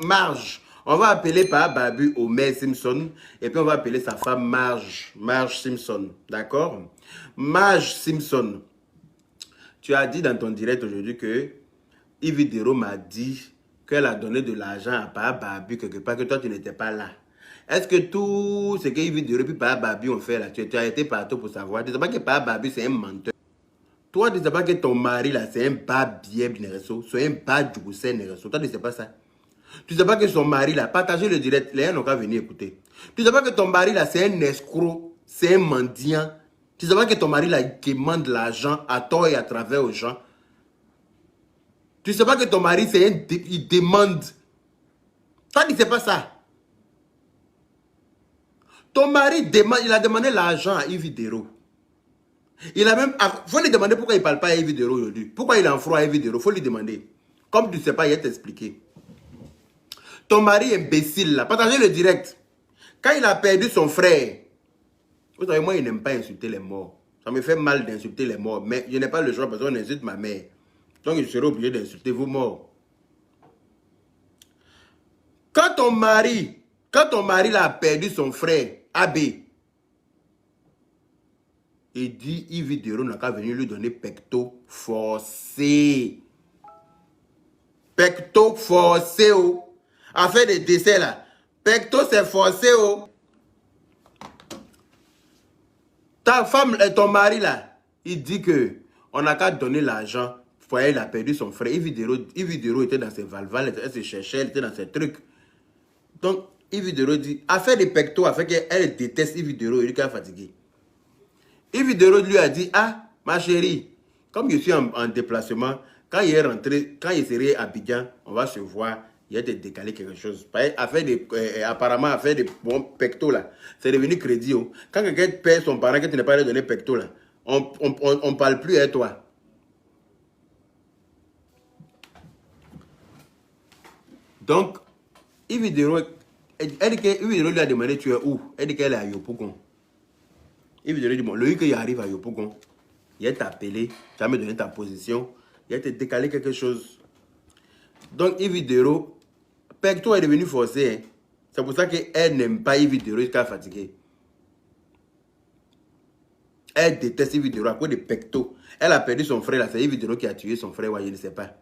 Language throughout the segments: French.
Marge. On va appeler par Babu Homer Simpson et puis on va appeler sa femme Marge. Marge Simpson. D'accord? Marge Simpson. Tu as dit dans ton direct aujourd'hui que Yves Dero m'a dit qu'elle a donné de l'argent à Papa Babu quelque part, que toi tu n'étais pas là. Est-ce que tout ce que Yves Dero et Papa Babu ont fait là, tu as été partout pour savoir? Tu ne sais pas que Papa Babu c'est un menteur. Toi, tu ne sais pas que ton mari là, c'est un babieb Nereso, c'est un badjoussin Nereso. Toi, tu ne sais pas ça. Tu ne sais pas que son mari là, partagez le direct, les gens n'ont qu'à venir écouter. Tu ne sais pas que ton mari là, c'est un escroc, c'est un mendiant. Tu ne sais pas que ton mari là, il demande l'argent à tort et à travers aux gens. Tu ne sais pas que ton mari, il demande. Toi, tu ne sais pas ça. Ton mari demande, il a demandé l'argent à Yves Dero. Il a même. Il faut lui demander pourquoi il ne parle pas à Yves Dero aujourd'hui. Pourquoi il est en froid à Yves Dero. Il faut lui demander. Comme tu ne sais pas, il va t'expliquer. Ton mari imbécile là, partagez le direct. Quand il a perdu son frère, vous savez, moi, il n'aime pas insulter les morts. Ça me fait mal d'insulter les morts. Mais je n'ai pas le choix parce qu'on insulte ma mère. Donc, je serai obligé d'insulter vos morts. Quand ton mari là, a perdu son frère, Abbé, il dit, Yves Dero n'a qu'à venir lui donner pecto forcé. Pecto forcé, oh. A fait des décès là. Pecto, c'est forcé, oh. Ta femme, ton mari là, il dit que on n'a qu'à donner l'argent. Il a perdu son frère. Yves Dero était dans ses valvales, elle se cherchait, elle était dans ses trucs. Donc, Yves Dero dit, a fait des pectos, a fait qu'elle déteste Yves Dero, il est fatigué. Yves Dero lui a dit, ah, ma chérie, comme je suis en déplacement, quand il est rentré, quand il serait à Abidjan, on va se voir, il a décalé quelque chose. Apparemment, a fait des bons pectos là. C'est devenu crédit. Oh. Quand quelqu'un perd son parent, que tu n'as pas donné pectos là, on ne parle plus à toi. Donc, Yves Dero, elle dit que Yves Dero lui a demandé tu es où? Elle dit qu'elle est à Yopougon. Yves Dero dit bon, le qu'il arrive à Yopougon, il t'a appelé, tu vas me donner ta position, il t'a décalé quelque chose. Donc Yves Dero, pecto est devenu forcé. Hein. C'est pour ça qu'elle n'aime pas Yves Dero jusqu'à fatiguer. Elle déteste Yves Dero à cause de pecto. Elle a perdu son frère là, c'est Yves Dero qui a tué son frère, ouais, je ne sais pas.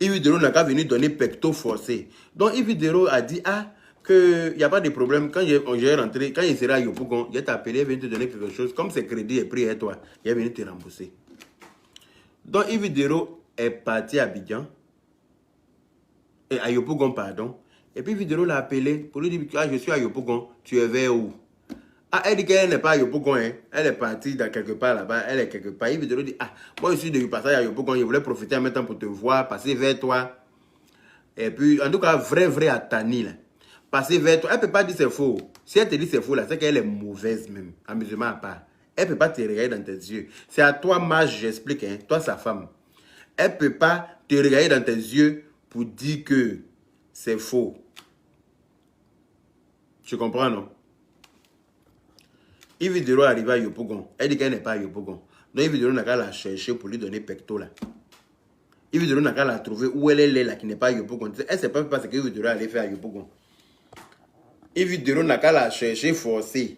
Yves Dero n'a qu'à venir donner pecto forcé. Donc Yves Dero a dit, ah, qu'il n'y a pas de problème. Quand j'ai rentré, quand il sera à Yopougon, il t'a appelé, il vient te donner quelque chose. Comme c'est crédit et pris à toi, il va venir te rembourser. Donc Yves Dero est parti à Abidjan. Et à Yopougon, pardon. Et puis Yves Dero l'a appelé pour lui dire, ah, je suis à Yopougon, tu es vers où? Ah, elle dit qu'elle n'est pas à Yopougon, hein. Elle est partie dans quelque part là-bas, elle est quelque part. Yves Dero dit, ah, moi je suis de passage à Yopougon, je voulais profiter en même temps pour te voir, passer vers toi. Et puis, en tout cas, vrai à Tani, là. Passer vers toi, elle ne peut pas dire c'est faux. Si elle te dit c'est faux, là, c'est qu'elle est mauvaise même, amusement à part. Elle ne peut pas te regarder dans tes yeux. C'est à toi, Marge, j'explique, hein, toi, sa femme. Elle ne peut pas te regarder dans tes yeux pour dire que c'est faux. Tu comprends, non? Yves Dero arrive à Yopougon. Elle dit qu'elle n'est pas à Yopougon. Donc Yves Dero n'a qu'à la chercher pour lui donner pecto là. Yves Dero n'a qu'à la trouver où elle est là, qui n'est pas à Yopougon. Elle ne sait pas ce que Yves Dero allait faire à Yopougon. Yves Dero n'a qu'à la chercher forcée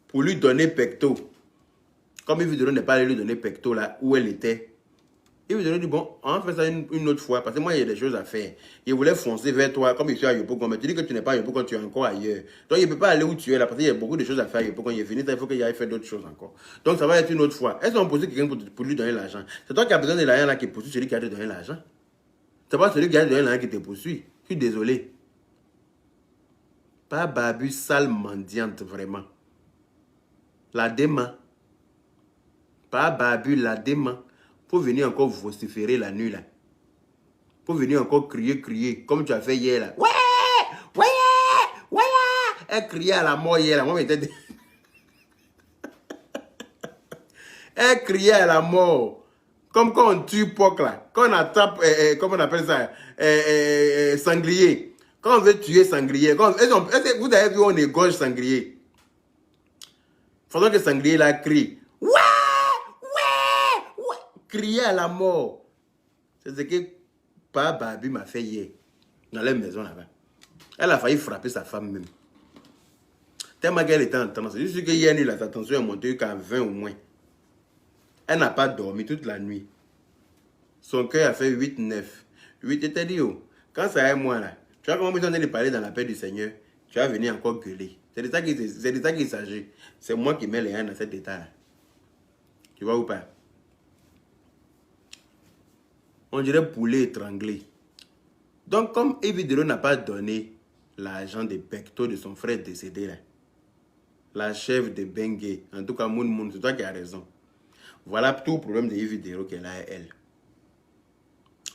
pour lui donner pecto. Comme Yves Dero n'est pas allé lui donner pecto là où elle était. Yves Dero dit bon, on va faire ça une autre fois parce que moi il y a des choses à faire. Il voulait foncer vers toi comme il suis à Yopougon. Mais tu dis que tu n'es pas à Yopougon, tu es encore ailleurs. Donc il ne peut pas aller où tu es là parce qu'il y a beaucoup de choses à faire à Yopougon. Il est fini, il faut qu'il aille faire d'autres choses encore. Donc ça va être une autre fois. Est-ce qu'on poursuit quelqu'un pour lui donner l'argent? C'est toi qui as besoin de l'argent là qui poursuit celui qui a te donné l'argent. C'est pas celui qui a te donné l'argent qui te poursuit. Je suis désolé. Pas Babu, sale mendiante, vraiment. La dément. Pas Babu, la dément. Faut venir encore vociférer la nuit, là. Faut venir encore crier, comme tu as fait hier, là. Ouais. Elle criait à la mort hier, là. Moi, elle criait à la mort. Comme quand on tue porc, là. Quand on attrape, comment on appelle ça? Sanglier. Quand on veut tuer sanglier, vous avez vu on égorge sanglier. Faudrait que sanglier là crie. Ouais. criait à la mort. C'est ce que Papa Babi m'a fait hier, dans la maison là-bas. Elle a failli frapper sa femme même. Tellement qu'elle était en transe. Je suis que hier nuit, sa tension est montée qu'à 20 au moins. Elle n'a pas dormi toute la nuit. Son cœur a fait 8, 9. 8, je t'ai dit, oh, quand ça est moi là, tu vas comment besoin de parler dans la paix du Seigneur, tu vas venir encore gueuler. C'est de ça qu'il s'agit. C'est moi qui mets les gens dans cet état-là. Tu vois ou pas? On dirait poulet étranglé. Donc, comme Evidero n'a pas donné l'argent des pectos de son frère décédé là, la chef de Bengue, en tout cas Moun, c'est toi qui as raison. Voilà tout le problème de Evidero qu'elle a elle.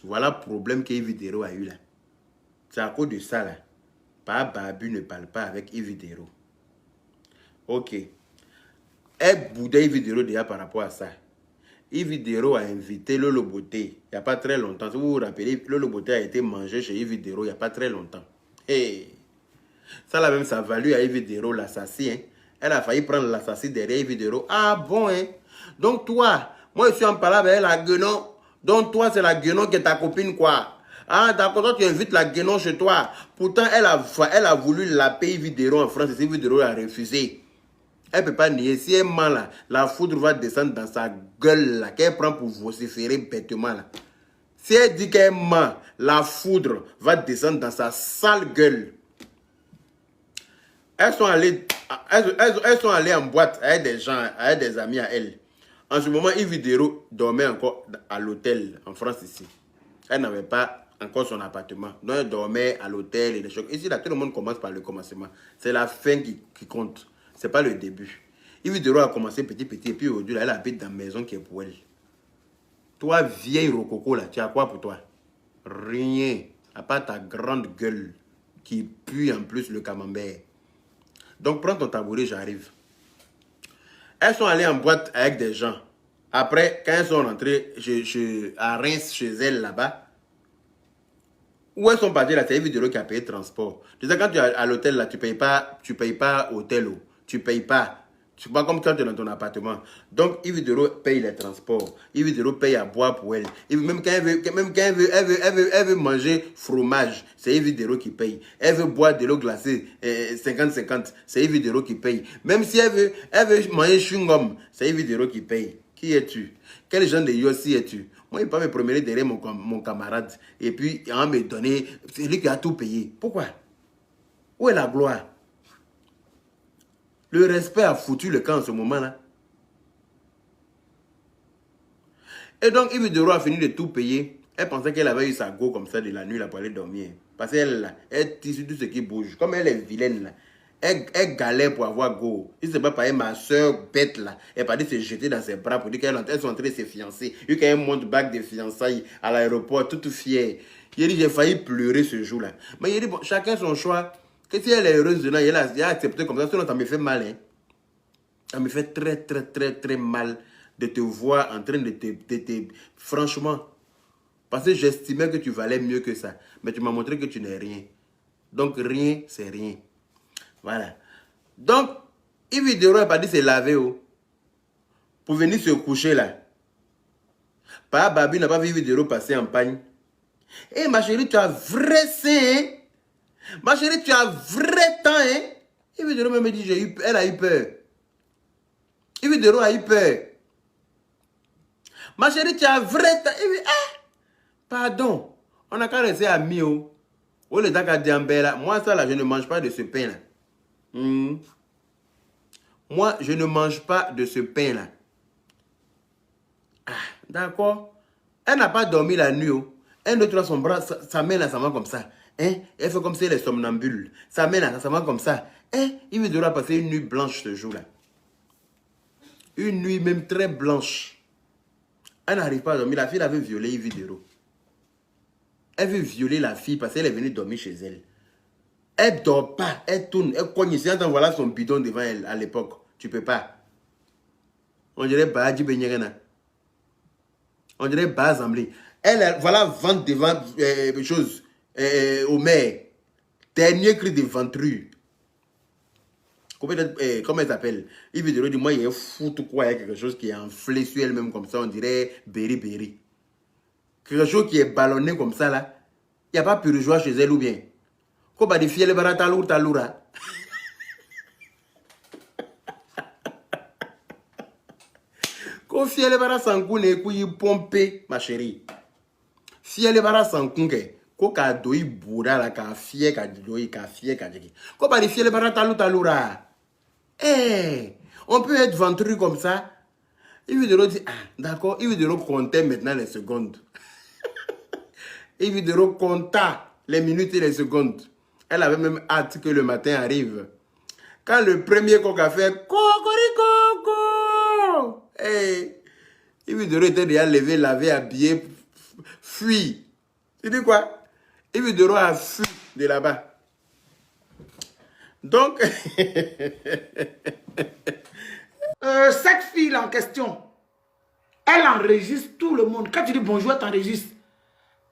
Voilà le problème qu'Evidero a eu là. C'est à cause de ça là. Papa Babu ne parle pas avec Evidero. Ok. Elle boudait Evidero déjà par rapport à ça. Evidero a invité Lolo Beauté il n'y a pas très longtemps. Si vous vous rappelez, Lolo Beauté a été mangé chez Evidero il n'y a pas très longtemps. Hey. Ça là même, ça a valu à Evidero l'assassin. Hein. Elle a failli prendre l'assassin derrière Evidero. Ah bon, hein? Donc toi, moi je suis en parlant avec la guenon. Donc toi, c'est la guenon qui est ta copine, quoi. Ah d'accord, toi tu invites la guenon chez toi. Pourtant, elle a voulu la payer Evidero en France et Evidero a refusé. Elle ne peut pas nier. Si elle ment là, la foudre va descendre dans sa gueule là, qu'elle prend pour vociférer bêtement là. Si elle dit qu'elle ment, la foudre va descendre dans sa sale gueule. Elles sont allées en boîte avec des gens, avec des amis à elle. En ce moment, Evidero dormait encore à l'hôtel en France ici. Elle n'avait pas encore son appartement. Donc elle dormait à l'hôtel et des choses. Ici, là, tout le monde commence par le commencement. C'est la fin qui compte. Ce n'est pas le début. Evidero a commencé petit, et puis aujourd'hui, elle habite dans la maison qui est pour elle. Toi, vieille rococo, là, tu as quoi pour toi? Rien. À part ta grande gueule qui pue en plus le camembert. Donc, prends ton tabouret, j'arrive. Elles sont allées en boîte avec des gens. Après, quand elles sont rentrées à Reims, chez elles, là-bas, où elles sont parties, là, c'est Evidero qui a payé le transport. Tu sais, quand tu es à l'hôtel, là, tu ne payes pas hôtel, tu ne payes pas. C'est pas comme quand tu es dans ton appartement. Donc, Evidero paye les transports. Evidero paye à boire pour elle. Et même quand elle veut manger fromage, c'est Evidero qui paye. Elle veut boire de l'eau glacée, 50-50, c'est Evidero qui paye. Même si elle veut manger chewing-gum, c'est Evidero qui paye. Qui es-tu? Quel genre de Yossi es-tu? Moi, il ne peut pas me promener derrière mon camarade. Et puis, il va me donner. C'est lui qui a tout payé. Pourquoi? Où est la gloire? Le respect a foutu le camp en ce moment-là. Et donc, Evidero a fini de tout payer. Elle pensait qu'elle avait eu sa go comme ça de la nuit là, pour aller dormir. Parce qu'elle tisse tout ce qui bouge. Comme elle est vilaine, là, elle galère pour avoir go. Il ne s'est pas parlé, ma soeur bête là. Elle pas dit se jeter dans ses bras pour dire qu'elles sont en train de se fiancer. Vu qu'elle monte bague de fiançailles à l'aéroport, toute fière. Il a dit, j'ai failli pleurer ce jour-là. Mais il a dit, bon, chacun son choix. Que si elle est heureuse dedans, elle a accepté comme ça, sinon ça me fait mal. Hein. Ça me fait très mal de te voir en train de te... Franchement. Parce que j'estimais que tu valais mieux que ça. Mais tu m'as montré que tu n'es rien. Donc rien, c'est rien. Voilà. Donc, Evidero n'a pas dit se laver. Oh, pour venir se coucher là. Papa Babi n'a pas vu Evidero passer en pagne. Eh ma chérie, tu as vrai sein, hein? Ma chérie, tu as vrai temps, hein? Evidero me dit, elle a eu peur. Evidero a eu peur. Ma chérie, tu as vrai temps. Pardon. On n'a qu'à rester amis. Oh, le là. Moi, ça là, je ne mange pas de ce pain là. Moi, je ne mange pas de ce pain là. Ah, d'accord. Elle n'a pas dormi la nuit. Oh. Elle ne trouve son bras, sa main là, ça va comme ça. Hein? Elle fait comme si elle est somnambule. Sa main là, ça va comme ça. Hein? Il devra passer une nuit blanche ce jour-là. Une nuit même très blanche. Elle n'arrive pas à dormir. La fille avait violé Evidero. Elle veut violer la fille parce qu'elle est venue dormir chez elle. Elle ne dort pas. Elle tourne. Elle cogne ici. Voilà son bidon devant elle à l'époque. Tu ne peux pas. On dirait Baadji Benyagana. On dirait Bazamli. Elle, voilà, vente devant choses. Au maire. Dernier cri de ventru. Comment elle s'appelle? Yves Dero dit, moi, il y a un foot ou quoi, il y a quelque chose qui est enflé sur elle-même comme ça, on dirait Berry. Quelque chose qui est ballonné comme ça, là. Il n'y a pas plus de joie chez elle ou bien. Comment des filles, elle va talura. Quand fille, elle va s'encoune, couille pomper, ma chérie. Fille, elle va s'encoune, ko ka doi bourra la ka fie ka doi ka fie ka djeki. Ko ba di fie le bara talura. Eh, on peut être ventru comme ça. Il veut dire ah, d'accord, il veut dire compter maintenant les secondes. Il veut dire compter les minutes et les secondes. Elle avait même hâte que le matin arrive. Quand le premier coq a fait cocoricoco, eh, il veut dire était déjà levé, lavé, habillé, fui. Tu dis quoi? Il veut dire a fui de là-bas. Donc, cette fille en question, elle enregistre tout le monde. Quand tu dis bonjour, elle t'enregistre.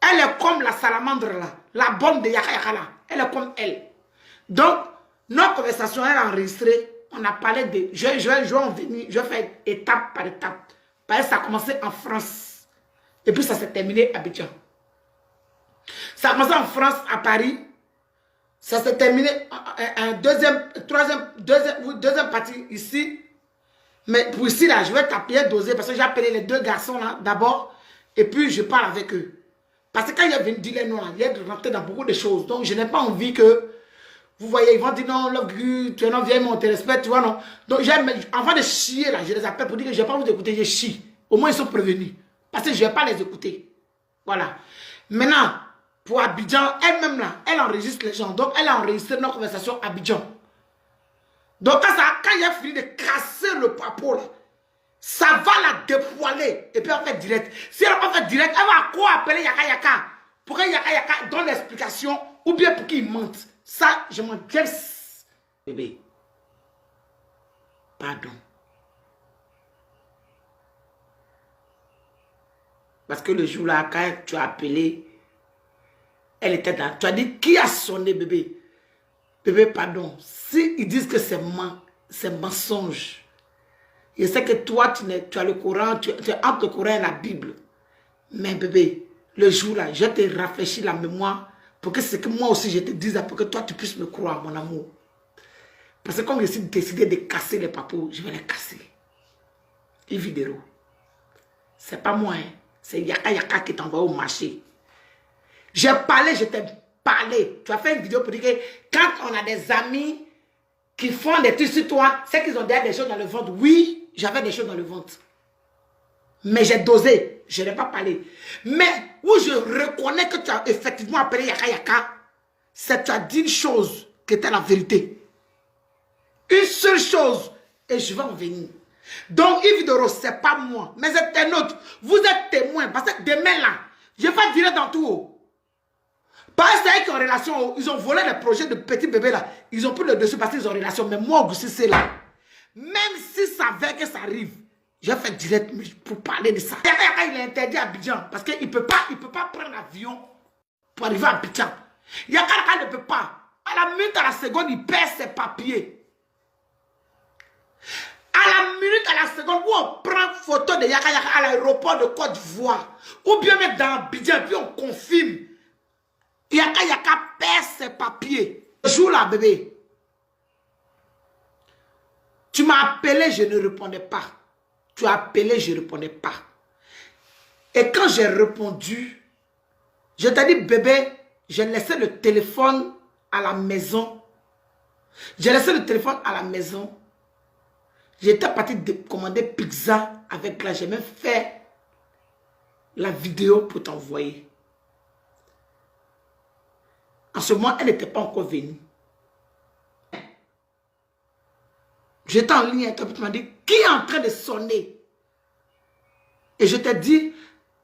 Elle est comme la salamandre là, la bombe de Yaka Yaka là. Elle est comme elle. Donc, notre conversation, elle est enregistrée. On a parlé de... Je vais faire étape par étape. Parce que ça a commencé en France. Et puis ça s'est terminé à Abidjan. Ça a commencé en France, à Paris. Ça s'est terminé en deuxième partie ici. Mais pour ici, là, je vais t'appeler doser parce que j'ai appelé les deux garçons là d'abord. Et puis, je parle avec eux. Parce que quand il est venu dire les noms, il est rentré dans beaucoup de choses. Donc, je n'ai pas envie que... Vous voyez, ils vont dire non, tu es non vieille, mais on te respecte, tu vois, non. Donc, avant de chier, là, je les appelle pour dire que je n'ai pas envie d'écouter, je chie. Au moins, ils sont prévenus. Parce que je ne vais pas les écouter. Voilà. Maintenant, pour Abidjan, elle-même, là, elle enregistre les gens. Donc, elle a enregistré nos conversations à Abidjan. Donc, quand il a fini de casser le papo, là, ça va la dépoiler. Et puis, elle fait direct. Si elle n'a pas fait direct, elle va quoi appeler Yaka Yaka? Pour que Yaka Yaka donne l'explication ou bien pour qu'il mente. Ça, je m'en guesse. Bébé. Pardon. Parce que le jour-là, quand tu as appelé, elle était dans... Tu as dit, qui a sonné, bébé? Bébé, pardon. Si ils disent que c'est mensonge, je sais que toi, tu as le Coran, tu es entre le Coran et la Bible. Mais bébé, le jour-là, je te rafraîchis la mémoire pour que c'est que moi aussi je te dise, pour que toi tu puisses me croire, mon amour. Parce que comme je suis décidé de casser les papous, je vais les casser. Évidemment. C'est pas moi, hein. C'est Yaka Yaka qui t'envoie au marché. J'ai parlé, je t'ai parlé. Tu as fait une vidéo pour dire que quand on a des amis qui font des trucs sur toi, c'est qu'ils ont déjà des choses dans le ventre. Oui, j'avais des choses dans le ventre. Mais j'ai dosé. Je n'ai pas parlé. Mais où je reconnais que tu as effectivement appelé Yaka Yaka, c'est que tu as dit une chose qui était la vérité. Une seule chose. Et je vais en venir. Donc, Yves Doro, ce n'est pas moi. Mais c'est un autre. Vous êtes témoin. Parce que demain là, je vais dire dans tout. Parce que c'est eux qui ont relation. Ils ont volé les projets de petits bébés là. Ils ont pris le dessus parce qu'ils ont relation. Mais moi, Augustin, c'est là. Même si ça veut que ça arrive, je vais faire direct pour parler de ça. Il est interdit à Abidjan parce qu'il ne peut pas prendre l'avion pour arriver à Abidjan. Yaka ne peut pas. À la minute, à la seconde, il perd ses papiers. À la minute, à la seconde, où on prend photo de Yaka Yaka à l'aéroport de Côte d'Ivoire, ou bien même dans Abidjan, puis on confirme. Yaka Yaka perd ses papiers. Joue là, bébé. Tu m'as appelé, je ne répondais pas. Tu as appelé, je ne répondais pas. Et quand j'ai répondu, je t'ai dit, bébé, j'ai laissé le téléphone à la maison. J'ai laissé le téléphone à la maison. J'étais parti de commander pizza avec là. J'ai même fait la vidéo pour t'envoyer. En ce moment, elle n'était pas encore venue. J'étais en ligne avec toi, tu m'as dit, qui est en train de sonner? Et je t'ai dit,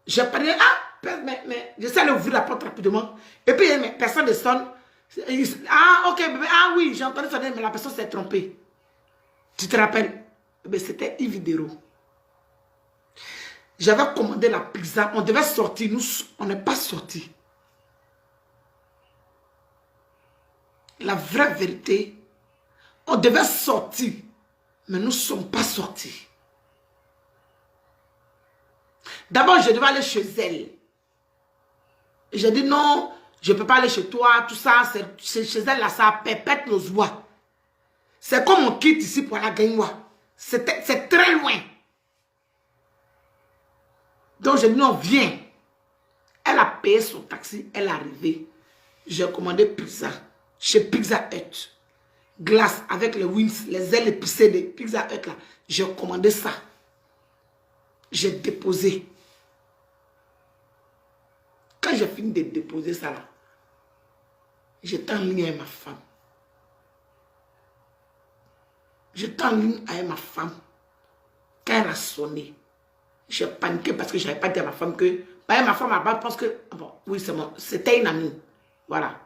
j'ai parlé, mais j'essaie d'ouvrir la porte rapidement. Et puis, personne ne sonne. Ah, ok, bébé, ah oui, j'ai entendu sonner, mais la personne s'est trompée. Tu te rappelles? C'était Yves Dero. J'avais commandé la pizza, on devait sortir, nous, on n'est pas sortis. La vraie vérité, On devait sortir, mais nous ne sommes pas sortis. D'abord, je devais aller chez elle. J'ai dit non, je ne peux pas aller chez toi, tout ça, c'est chez elle là, ça pépète nos oies. C'est comme on quitte ici pour la Gagnoua. C'est très loin. Donc j'ai dit non, viens. Elle a payé son taxi, elle est arrivée. J'ai commandé pizza chez Pizza Hut. Glace avec les wings, les ailes épicées de Pizza Hut là. J'ai commandé ça. J'ai déposé. Quand j'ai fini de déposer ça là, j'étais en ligne avec ma femme. J'étais en ligne avec ma femme. Quand elle a sonné, j'ai paniqué parce que je n'avais pas dit à ma femme que... ma femme à bas pense que... Bon, oui, c'était une amie. Voilà.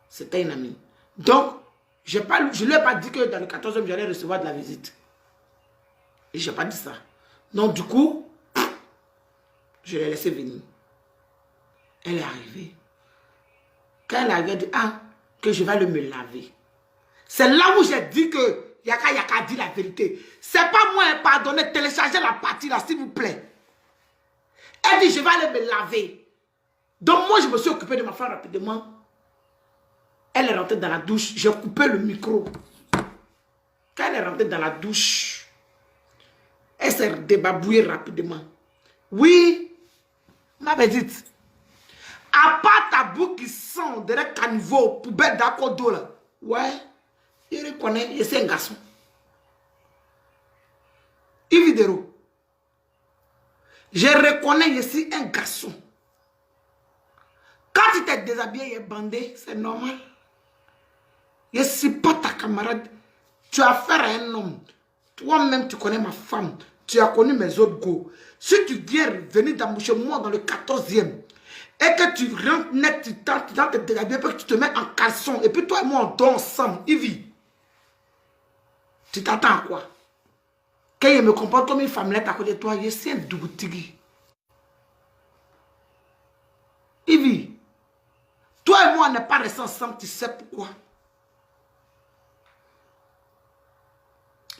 C'était une amie. Donc, je ne lui ai pas dit que dans le 14e, j'allais recevoir de la visite. Et je n'ai pas dit ça. Donc, du coup, je l'ai laissé venir. Elle est arrivée. Quand elle est arrivée, elle dit, ah, que je vais aller me laver. C'est là où j'ai dit que Yaka Yaka dit la vérité. C'est pas moi, pardonnez, téléchargez la partie là, s'il vous plaît. Elle dit, je vais aller me laver. Donc moi, je me suis occupé de ma femme rapidement. Elle est rentrée dans la douche, j'ai coupé le micro. Quand elle est rentrée dans la douche, elle s'est débabouillée rapidement. Oui, ma petite. À part ta bouche qui sent de la caniveau, poubelle d'accordo là. Ouais, il reconnaît, c'est un garçon. Ividero. Je reconnais ici un garçon. Quand tu t'es déshabillé, il est bandé, c'est normal. Je ne suis pas ta camarade. Tu as affaire à un homme. Toi-même, tu connais ma femme. Tu as connu mes autres go. Si tu viens venir chez moi dans le 14e, et que tu rentres net, tu te déshabiller, puis que tu te mets en caleçon, et puis toi et moi, on dort ensemble, Ivy. Tu t'attends à quoi? Quand il me comporte comme une femmelette à côté de toi, je suis un douboutigi. Ivy, toi et moi, on n'est pas restés ensemble, tu sais pourquoi?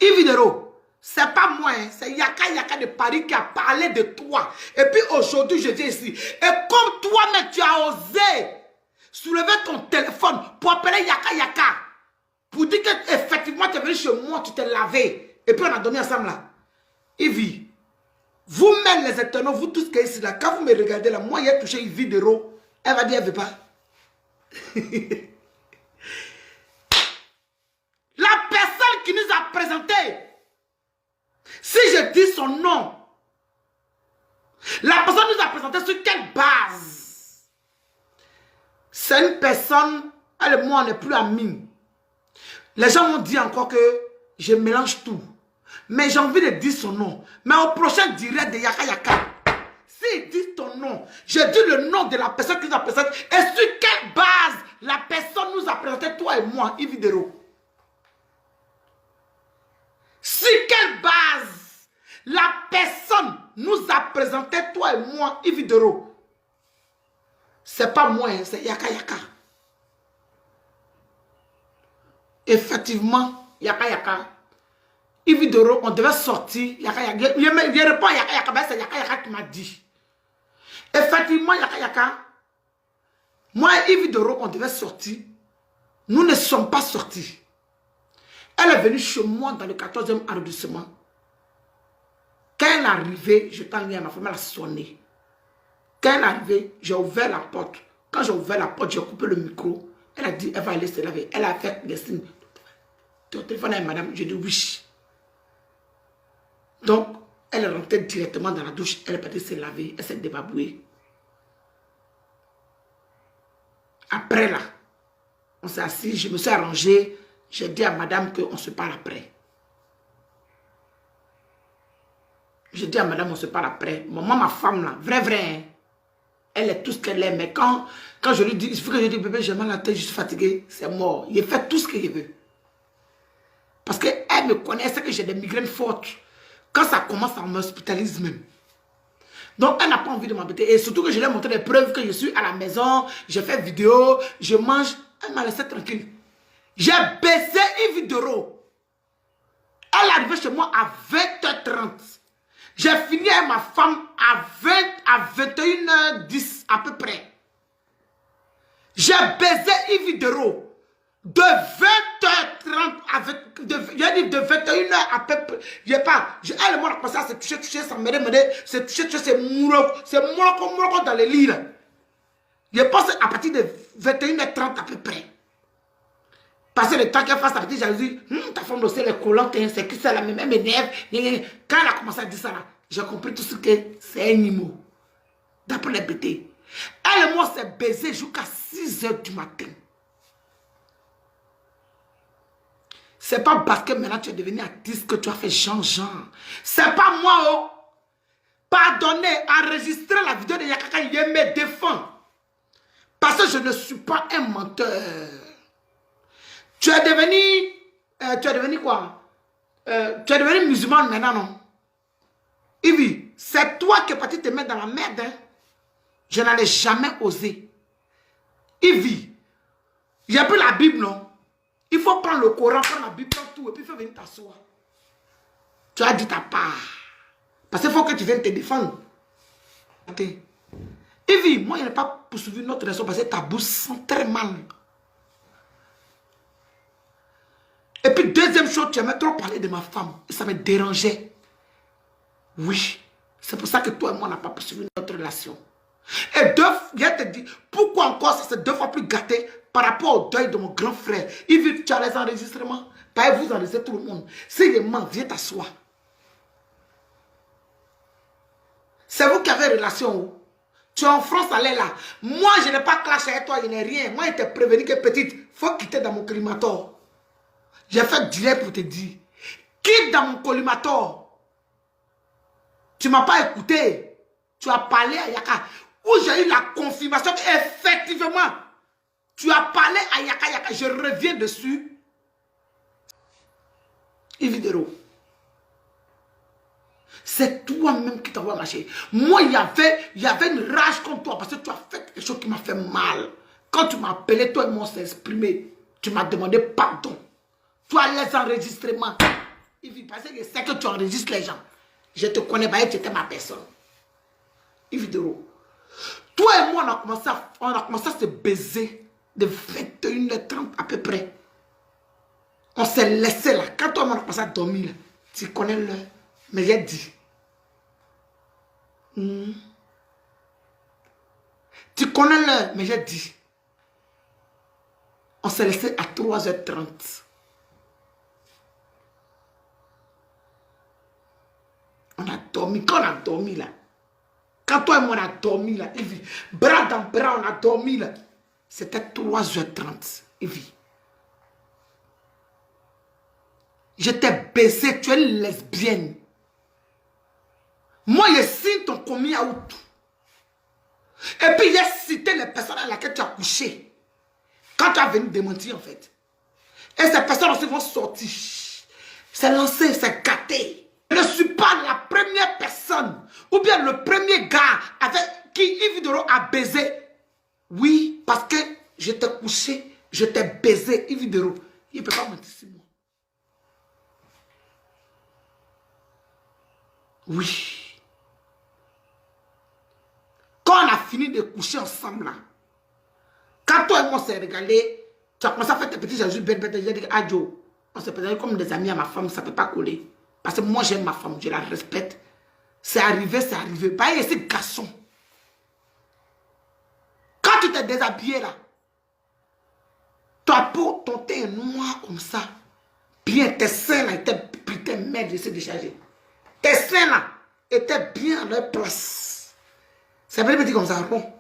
Ividero, c'est pas moi, hein, c'est Yaka Yaka de Paris qui a parlé de toi. Et puis aujourd'hui, je viens ici. Et comme toi-même, tu as osé soulever ton téléphone pour appeler Yaka Yaka, pour dire qu'effectivement, tu es venu chez moi, tu t'es lavé. Et puis on a dormi ensemble là. Ivy, vous-même les éternels, vous tous qui êtes ici là, quand vous me regardez là, moi, j'ai touché Ividero, elle va dire, elle ne veut pas. La personne qui nous a présenté, si je dis son nom, la personne nous a présenté sur quelle base? C'est une personne, elle et moi on n'est plus amis. Les gens m'ont dit encore que je mélange tout. Mais j'ai envie de dire son nom. Mais au prochain direct de Yaka Yaka, s'il dit ton nom, je dis le nom de la personne qui nous a présenté. Et sur quelle base la personne nous a présenté, toi et moi, Ividero? Sur quelle base la personne nous a présenté, toi et moi, Ividero? C'est pas moi, c'est Yaka Yaka. Effectivement, Yaka Yaka. Ividero, on devait sortir. Yaka Yaka. Il répond à Yaka Yaka, c'est Yaka Yaka qui m'a dit. Effectivement, Yaka Yaka. Moi et Ividero, on devait sortir. Nous ne sommes pas sortis. Elle est venue chez moi dans le 14e arrondissement. Quand elle est arrivée, je t'en ai à ma femme, elle a sonné. Quand elle est arrivée, j'ai ouvert la porte. Quand j'ai ouvert la porte, j'ai coupé le micro. Elle a dit, elle va aller se laver. Elle a fait des signes. Ton téléphone avec madame, j'ai dit oui. Donc, elle est rentrée directement dans la douche. Elle est partie se laver. Elle s'est débabouée. Après là, on s'est assis, je me suis arrangé. J'ai dit à madame qu'on se parle après. J'ai dit à madame on se parle après. Maman, ma femme là, vrai, hein, elle est tout ce qu'elle est. Mais quand je lui dis, il faut que je dise, bébé, j'ai mal à la tête, je suis fatiguée, c'est mort. Il fait tout ce qu'il veut. Parce qu'elle me connaît, elle sait que j'ai des migraines fortes. Quand ça commence, on m'hospitalise même. Donc, elle n'a pas envie de m'embêter. Et surtout que je lui ai montré des preuves que je suis à la maison, je fais vidéo, je mange. Elle m'a laissé tranquille. J'ai baisé Yves Doro. Elle est arrivée chez moi à 20h30. J'ai fini avec ma femme à 21h10 à peu près. J'ai baisé Yves Doro. De 20h30 de 21h à peu près. Elle et moi, on a commencé à se toucher, ça me se toucher, c'est mouroko dans les lits. Je pense à partir de 21h30 à peu près. Parce que le temps qu'elle fasse sa petite jalousie, ta femme aussi, les collants, c'est qui ça, la même m'énerve. Quand elle a commencé à dire ça, j'ai compris tout ce que c'est un immo. D'après les BT. Elle et moi, s'est baisé jusqu'à 6h du matin. C'est pas parce que maintenant tu es devenu artiste que tu as fait Jean-Jean. C'est pas moi, oh. Pardonnez, enregistrer la vidéo de Yakaka, il me défend. Parce que je ne suis pas un menteur. Tu es devenu quoi? Tu es devenu musulman maintenant, non? Ivy, c'est toi qui es parti te mettre dans la merde. Hein? Je n'allais jamais oser. Ivy, il n'y a plus la Bible, non? Il faut prendre le Coran, prendre la Bible, prendre tout, et puis il faut venir t'asseoir. Tu as dit ta part. Parce qu'il faut que tu viennes te défendre. Ivy, moi, je n'ai pas poursuivi notre raison parce que ta bouche sent très mal. Et puis, deuxième chose, tu aimais trop parler de ma femme. Et ça me dérangeait. Oui. C'est pour ça que toi et moi, on n'a pas poursuivi notre relation. Et je te dis, pourquoi encore ça c'est 2 fois plus gâté par rapport au deuil de mon grand frère. Il veut tu as les enregistrements. Pas vous enregistrez tout le monde. S'il est ment, viens t'asseoir. C'est vous qui avez relation. Tu es en France, allez là. Moi, je n'ai pas clashé avec toi, je n'ai rien. Moi, je t'ai prévenu que petite, il faut quitter dans mon collimateur. J'ai fait direct pour te dire. Quitte dans mon collimateur. Tu ne m'as pas écouté. Tu as parlé à Yaka. Où j'ai eu la confirmation qu'effectivement, tu as parlé à Yaka Yaka. Je reviens dessus. Évidemment. C'est toi-même qui t'envoie marcher. Moi, il y avait une rage contre toi parce que tu as fait quelque chose qui m'a fait mal. Quand tu m'as appelé, toi et moi, on s'est exprimé. Tu m'as demandé pardon. Tu as les enregistrements. Parce que je sais que tu enregistres les gens. Je te connais pas, tu étais ma personne. Évidemment. Toi et moi, on a commencé à se baiser de 21h30 à peu près. On s'est laissé là. Quand toi et moi, on a commencé à dormir, là, tu connais l'heure. Mais j'ai dit. Tu connais l'heure, mais j'ai dit. On s'est laissé à 3h30. On a dormi. Quand on a dormi là, quand toi et moi on a dormi là, Evie, bras dans bras, on a dormi là. C'était 3h30, Evie. Je t'ai baisé, tu es lesbienne. Moi, je signe ton commis à out. Et puis, j'ai cité les personnes à laquelle tu as couché. Quand tu as venu démentir, en fait. Et ces personnes aussi vont sortir. C'est lancé, c'est gâté. Je ne suis pas la première personne ou bien le premier gars avec qui Yves Doro a baisé. Oui, parce que je t'ai couché, je t'ai baisé, Yves Doro. Il ne peut pas mentir sur moi. Oui. Quand on a fini de coucher ensemble, là, quand toi et moi on s'est régalé, tu as commencé à faire tes petits jajus bête, j'ai dit, Adjo, on s'est présenté comme des amis à ma femme, ça ne peut pas coller. Parce que moi j'aime ma femme, je la respecte. C'est arrivé, c'est arrivé. Pas ici, garçon. Quand tu t'es déshabillé là, ta peau, ton teint est noir comme ça. Bien, tes seins là étaient putain merde, j'essaie de charger. Tes seins là étaient bien à leur place. C'est vrai, petit comme ça, bon.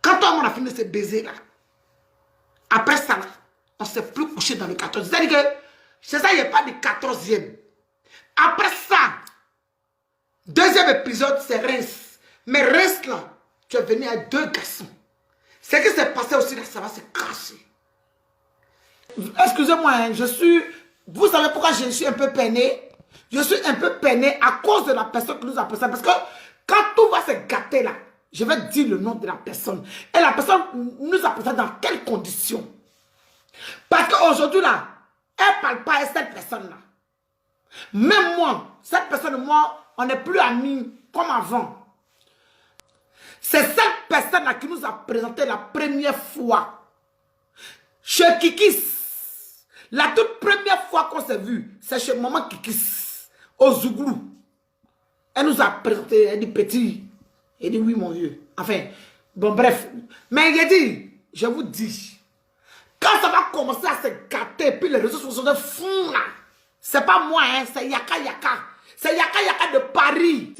Quand toi, on a fini de se baiser là, après ça, là, on ne s'est plus couché dans le 14. C'est-à-dire que, c'est ça, il n'y a pas de 14e. Après ça, deuxième épisode, c'est Reims. Mais Reims là, tu es venu avec 2 garçons. Ce qui s'est passé aussi là, ça va se casser. Excusez-moi, hein, vous savez pourquoi je suis un peu peiné? Je suis un peu peiné à cause de la personne qui nous a présenté. Parce que quand tout va se gâter là, je vais dire le nom de la personne. Et la personne nous a présenté dans quelles conditions? Parce qu'aujourd'hui, là, elle ne parle pas à cette personne-là. Même moi, cette personne et moi, on n'est plus amis comme avant. C'est cette personne-là qui nous a présenté la première fois chez Kikis. La toute première fois qu'on s'est vu, c'est chez maman Kikis, au Zouglou. Elle nous a présenté, elle dit petit. Elle dit oui mon vieux. Enfin, bon bref. Mais il a dit, je vous dis, quand ça va commencer à se gâter, puis les réseaux sociaux de fond là, c'est pas moi, hein, c'est Yaka Yaka. C'est Yaka Yaka de Paris.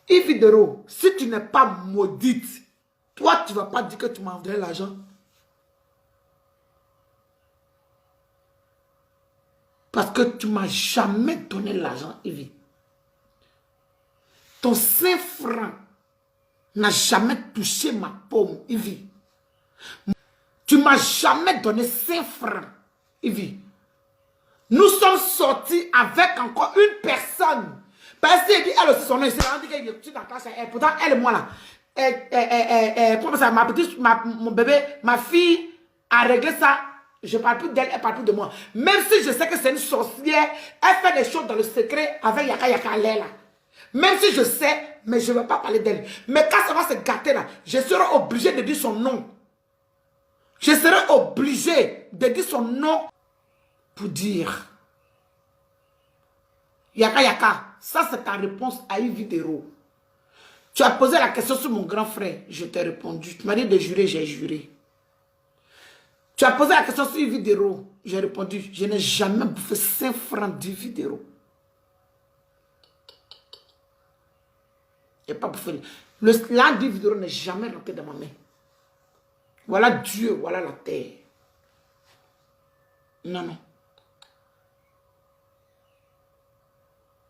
Yves Dero, si tu n'es pas maudite, toi tu ne vas pas dire que tu m'as donné l'argent. Parce que tu ne m'as jamais donné l'argent, Yves. Ton 5 francs n'a jamais touché ma paume, Yves. Tu ne m'as jamais donné 5 francs, Yves. Nous sommes sortis avec encore une personne. Parce qu'elle dit, elle aussi, son nom, elle dit qu'elle est dans la classe. Pourtant, elle et moi là. Comment ça, mon bébé, ma fille a réglé ça. Je ne parle plus d'elle, elle ne parle plus de moi. Même si je sais que c'est une sorcière, elle fait des choses dans le secret avec Yaka Yaka là. Même si je sais, mais je ne vais pas parler d'elle. Mais quand ça va se gâter là, je serai obligé de dire son nom. Je serai obligé de dire son nom pour dire. Yaka Yaka, ça c'est ta réponse à une vidéo. Tu as posé la question sur mon grand frère, je t'ai répondu. Tu m'as dit de jurer, j'ai juré. Tu as posé la question sur une vidéo, j'ai répondu. Je n'ai jamais bouffé 5 francs de vidéo. Je n'ai pas bouffé. L'an de vidéo n'est jamais rentré dans ma main. Voilà Dieu, voilà la terre. Non, non.